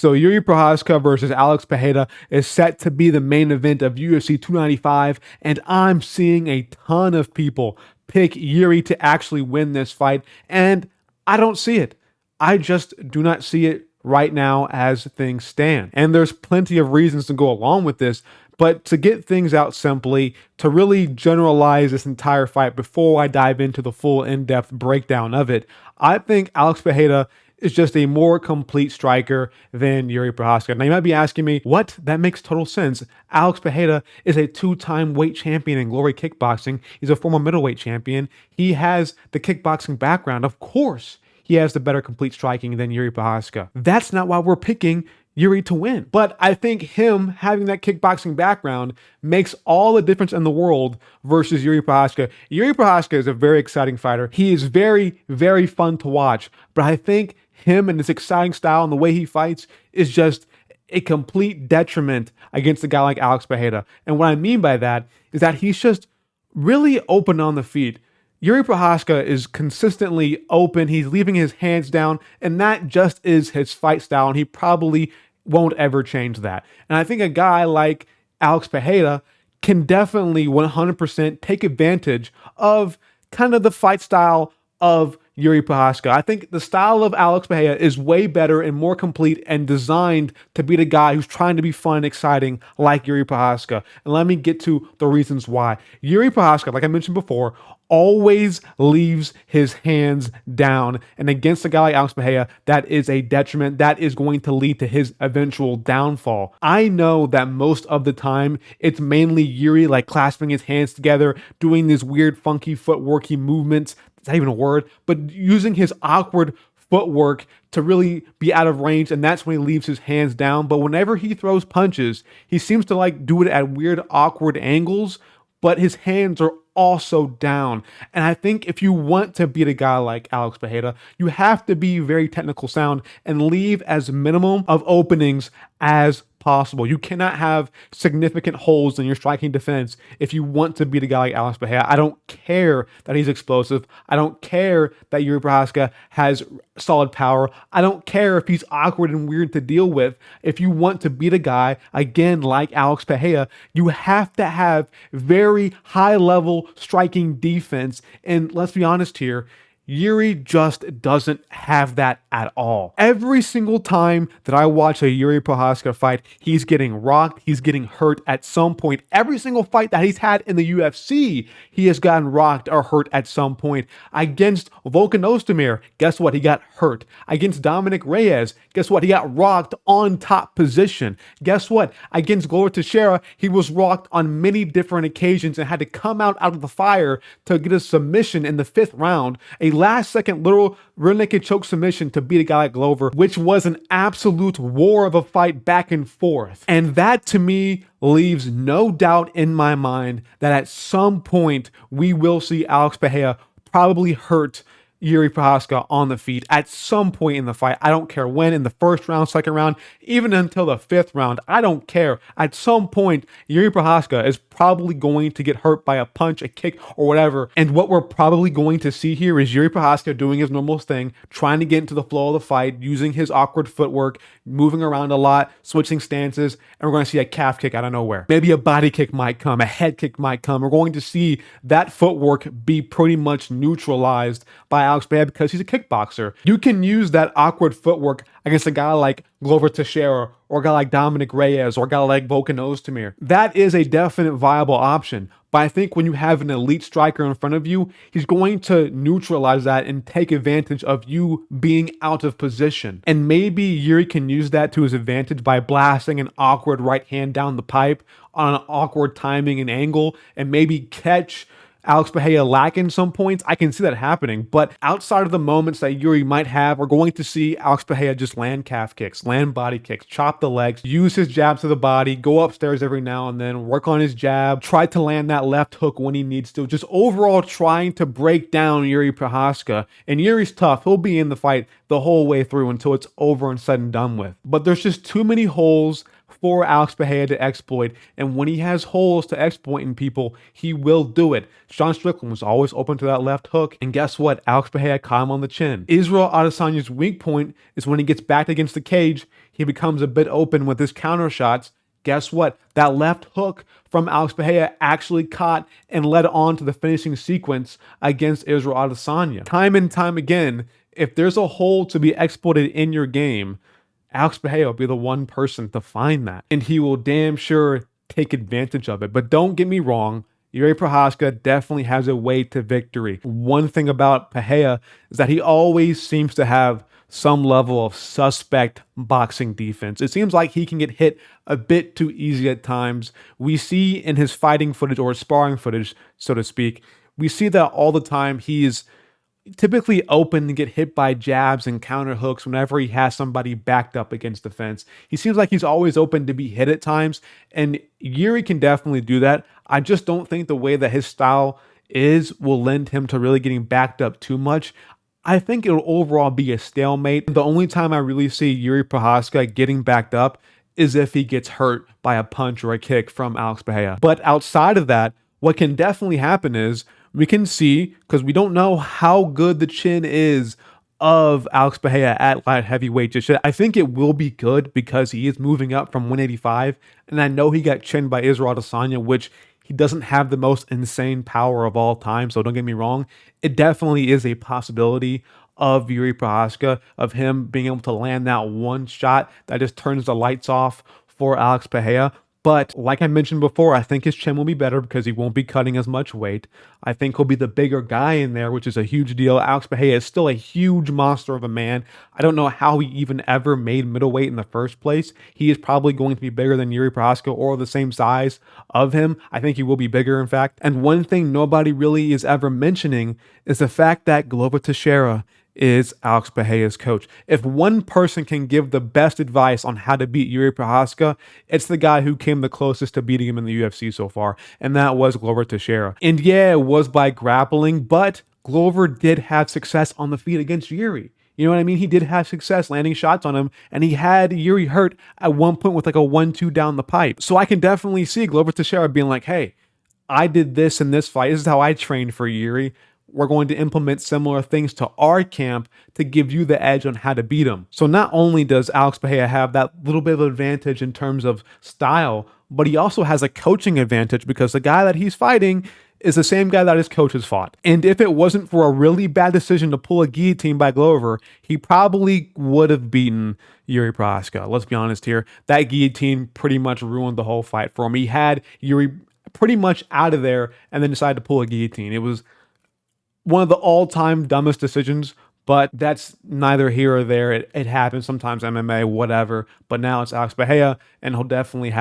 So Jiri Prochazka versus Alex Pereira is set to be the main event of UFC 295, and I'm seeing a ton of people pick Jiri to actually win this fight, and I don't see it. I just do not see it right now as things stand. And there's plenty of reasons to go along with this, but to get things out simply, to really generalize this entire fight before I dive into the full in-depth breakdown of it, I think Alex Pereira is just a more complete striker than Jiri Prochazka. Now you might be asking me, what? That makes total sense. Alex Pereira is a two-time weight champion in Glory Kickboxing. He's a former middleweight champion. He has the kickboxing background. Of course, he has the better complete striking than Jiri Prochazka. That's not why we're picking Jiri to win. But I think him having that kickboxing background makes all the difference in the world versus Jiri Prochazka. Jiri Prochazka is a very exciting fighter. He is very, very fun to watch. But I think him and his exciting style and the way he fights is just a complete detriment against a guy like Alex Pereira. And what I mean by that is that he's just really open on the feet. Jiri Prochazka is consistently open. He's leaving his hands down, and that just is his fight style, and he probably won't ever change that. And I think a guy like Alex Pereira can definitely 100% take advantage of kind of the fight style of Jiri Prochazka. I think the style of Alex Pereira is way better and more complete and designed to beat a guy who's trying to be fun and exciting like Jiri Prochazka. And let me get to the reasons why. Jiri Prochazka, like I mentioned before, always leaves his hands down. And against a guy like Alex Pereira, that is a detriment. That is going to lead to his eventual downfall. I know that most of the time, it's mainly Jiri like clasping his hands together, doing these weird, funky footworky movements. It's not even a word, but using his awkward footwork to really be out of range, and that's when he leaves his hands down. But whenever he throws punches, he seems to like do it at weird, awkward angles, but his hands are also down. And I think if you want to beat a guy like Alex Pereira, you have to be very technical sound and leave as minimum of openings as possible. You cannot have significant holes in your striking defense if you want to beat a guy like Alex Pereira. I don't care that he's explosive. I don't care that Jiri Prochazka has solid power. I don't care if he's awkward and weird to deal with. If you want to beat a guy, again, like Alex Pereira, you have to have very high level striking defense. And let's be honest here, Jiri just doesn't have that at all. Every single time that I watch a Jiri Prochazka fight, he's getting rocked, he's getting hurt at some point. Every single fight that he's had in the UFC, he has gotten rocked or hurt at some point. Against Volkan Ozdemir, guess what? He got hurt. Against Dominic Reyes, guess what? He got rocked on top position. Guess what? Against Glover Teixeira, he was rocked on many different occasions and had to come out of the fire to get a submission in the 5th round. A last-second literal rear naked choke submission to beat a guy like Glover, which was an absolute war of a fight back and forth. And that, to me, leaves no doubt in my mind that at some point we will see Alex Pereira probably hurt Jiri Prochazka on the feet at some point in the fight. I don't care when, in the 1st round, 2nd round, even until the 5th round. I don't care. At some point, Jiri Prochazka is probably going to get hurt by a punch, a kick, or whatever. And what we're probably going to see here is Jiri Prochazka doing his normal thing, trying to get into the flow of the fight, using his awkward footwork, moving around a lot, switching stances, and we're going to see a calf kick out of nowhere. Maybe a body kick might come, a head kick might come. We're going to see that footwork be pretty much neutralized by Alex Pereira because he's a kickboxer. You can use that awkward footwork against a guy like Glover Teixeira or a guy like Dominic Reyes or a guy like Volkan Ozdemir. That is a definite viable option. But I think when you have an elite striker in front of you, he's going to neutralize that and take advantage of you being out of position. And maybe Jiri can use that to his advantage by blasting an awkward right hand down the pipe on an awkward timing and angle and maybe catch Alex Pereira lacking some points. I can see that happening, but outside of the moments that Jiri might have, we're going to see Alex Pereira just land calf kicks, land body kicks, chop the legs, use his jab to the body, go upstairs every now and then, work on his jab, try to land that left hook when he needs to, just overall trying to break down Jiri Prochazka. And Jiri's tough. He'll be in the fight the whole way through until it's over and said and done with. But there's just too many holes for Alex Pereira to exploit. And when he has holes to exploit in people, he will do it. Sean Strickland was always open to that left hook. And guess what? Alex Pereira caught him on the chin. Israel Adesanya's weak point is when he gets backed against the cage, he becomes a bit open with his counter shots. Guess what? That left hook from Alex Pereira actually caught and led on to the finishing sequence against Israel Adesanya. Time and time again, if there's a hole to be exploited in your game, Alex Pereira will be the one person to find that. And he will damn sure take advantage of it. But don't get me wrong, Jiri Prochazka definitely has a way to victory. One thing about Pereira is that he always seems to have some level of suspect boxing defense. It seems like he can get hit a bit too easy at times. We see in his fighting footage or sparring footage, so to speak, we see that all the time. He's typically open to get hit by jabs and counter hooks whenever he has somebody backed up against the fence. He seems like he's always open to be hit at times, and Jiri can definitely do that. I just don't think the way that his style will lend him to really getting backed up too much. I think it'll overall be a stalemate. The only time I really see Jiri Prochazka getting backed up is if he gets hurt by a punch or a kick from Alex Pereira. But outside of that, what can definitely happen is we can see, because we don't know how good the chin is of Alex Pereira at light heavyweight just yet. I think it will be good because he is moving up from 185, and I know he got chinned by Israel Adesanya, which he doesn't have the most insane power of all time, so don't get me wrong. It definitely is a possibility of Jiri Prochazka, of him being able to land that one shot that just turns the lights off for Alex Pereira. But like I mentioned before, I think his chin will be better because he won't be cutting as much weight. I think he'll be the bigger guy in there, which is a huge deal. Alex Pereira is still a huge monster of a man. I don't know how he even ever made middleweight in the first place. He is probably going to be bigger than Jiri Prochazka or the same size of him. I think he will be bigger, in fact. And one thing nobody really is ever mentioning is the fact that Glover Teixeira is Alex Pereira's coach. If one person can give the best advice on how to beat Jiri Prochazka, it's the guy who came the closest to beating him in the UFC so far, and that was Glover Teixeira. And yeah, it was by grappling, but Glover did have success on the feet against Jiri. You know what I mean? He did have success landing shots on him, and he had Jiri hurt at one point with like a 1-2 down the pipe. So I can definitely see Glover Teixeira being like, hey, I did this in this fight. This is how I trained for Jiri. We're going to implement similar things to our camp to give you the edge on how to beat him. So not only does Alex Pereira have that little bit of advantage in terms of style, but he also has a coaching advantage because the guy that he's fighting is the same guy that his coach has fought. And if it wasn't for a really bad decision to pull a guillotine by Glover, he probably would have beaten Jiri Prochazka. Let's be honest here. That guillotine pretty much ruined the whole fight for him. He had Jiri pretty much out of there and then decided to pull a guillotine. It was one of the all-time dumbest decisions, but that's neither here or there. It happens sometimes, MMA, whatever. But now it's Alex Pereira, and he'll definitely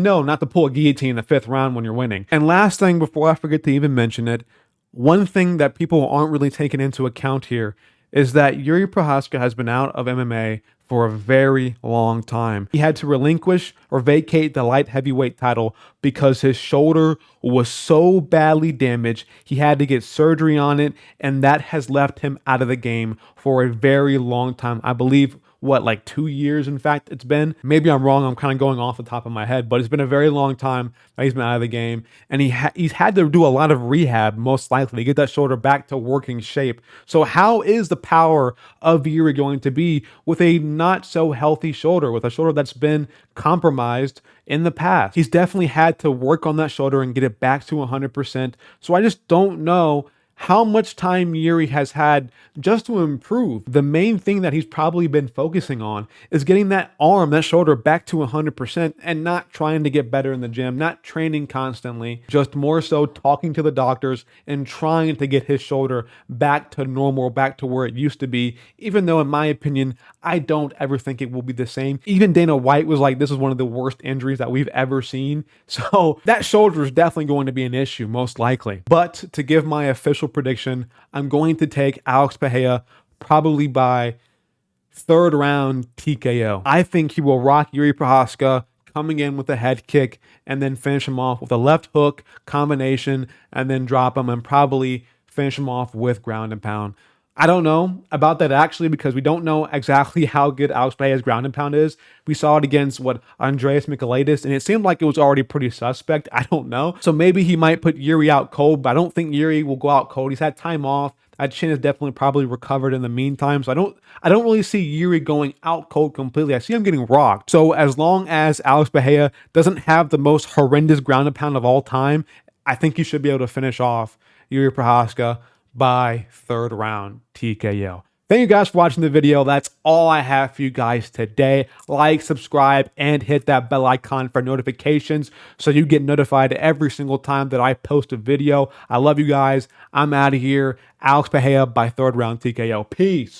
know not to pull a guillotine in the 5th round when you're winning. And last thing, before I forget to even mention it, one thing that people aren't really taking into account here is that Jiri Prochazka has been out of MMA for a very long time. He had to relinquish or vacate the light heavyweight title because his shoulder was so badly damaged. He had to get surgery on it, and that has left him out of the game for a very long time. I believe, like 2 years, in fact, it's been. Maybe I'm wrong. I'm kind of going off the top of my head, but it's been a very long time that he's been out of the game. And he's had to do a lot of rehab, most likely, to get that shoulder back to working shape. So how is the power of Jiri going to be with a not so healthy shoulder, with a shoulder that's been compromised in the past? He's definitely had to work on that shoulder and get it back to 100%. So I just don't know how much time Jiri has had just to improve. The main thing that he's probably been focusing on is getting that arm, that shoulder back to 100% and not trying to get better in the gym, not training constantly, just more so talking to the doctors and trying to get his shoulder back to normal, back to where it used to be, even though in my opinion, I don't ever think it will be the same. Even Dana White was like, this is one of the worst injuries that we've ever seen. So that shoulder is definitely going to be an issue, most likely. But to give my official prediction, I'm going to take Alex Pereira probably by 3rd round TKO. I think he will rock Jiri Prochazka, coming in with a head kick and then finish him off with a left hook combination and then drop him and probably finish him off with ground and pound. I don't know about that actually because we don't know exactly how good Alex Pereira's ground and pound is. We saw it against Andreas Michailidis, and it seemed like it was already pretty suspect. I don't know. So maybe he might put Jiri out cold, but I don't think Jiri will go out cold. He's had time off. That chin is definitely probably recovered in the meantime. So I don't really see Jiri going out cold completely. I see him getting rocked. So as long as Alex Pereira doesn't have the most horrendous ground and pound of all time, I think you should be able to finish off Jiri Prochazka by third round TKO. Thank you guys for watching the video. That's all I have for you guys today. Like, subscribe, and hit that bell icon for notifications so you get notified every single time that I post a video. I love you guys. I'm out of here. Alex Pereira by third round TKO. Peace.